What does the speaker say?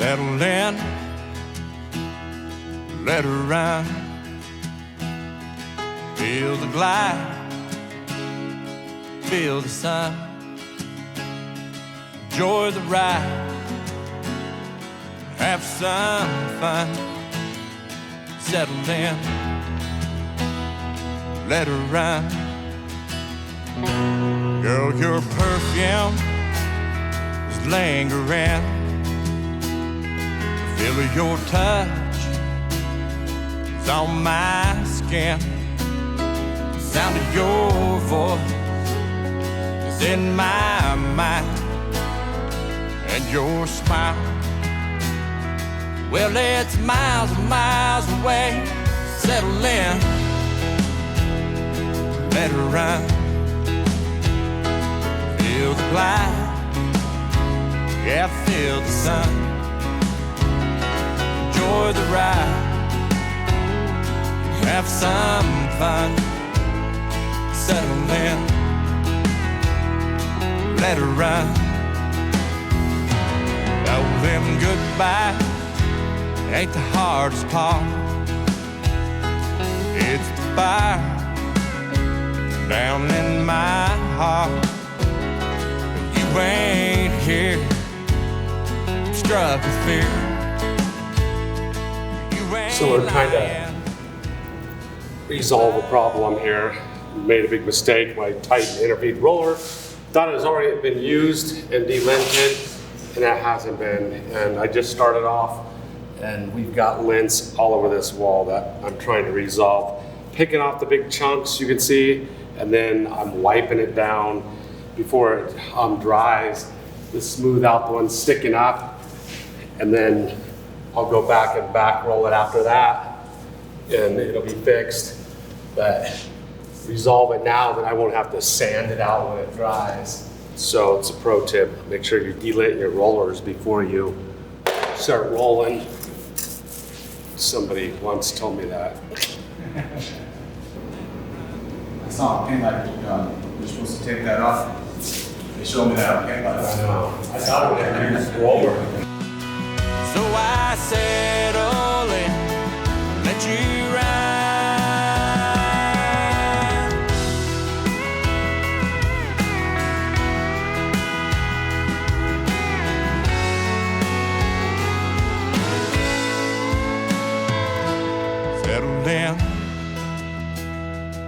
Settle in, let her run. Feel the glide, feel the sun. Enjoy the ride, have some fun. Settle in, let her run. Girl, your perfume is lingering. Feel your touch is on my skin. The sound of your voice is in my mind. And your smile, well, it's miles and miles away. Settle in, let her run. Feel the glide, yeah, feel the sun. Enjoy the ride, have some fun. Settle in, let her run. Tell them goodbye ain't the hardest part. It's the fire down in my heart. You ain't here, struck with fear. So we're trying to resolve a problem here. Made a big mistake when I tightened the interbead roller. Thought it was already been used and de-linted, and that hasn't been. And I just started off, and we've got lints all over this wall that I'm trying to resolve. Picking off the big chunks you can see, and then I'm wiping it down before it dries to smooth out the ones sticking up, and then I'll go back and back roll it after that, and it'll be fixed. But resolve it now, then I won't have to sand it out when it dries. So it's a pro tip, make sure you de-lint your rollers before you start rolling. Somebody once told me that. I saw a paint light you're supposed to take that off. They showed me that on paint light. I know. I thought it would have used roller. So I settle in, let you ride. Settle in,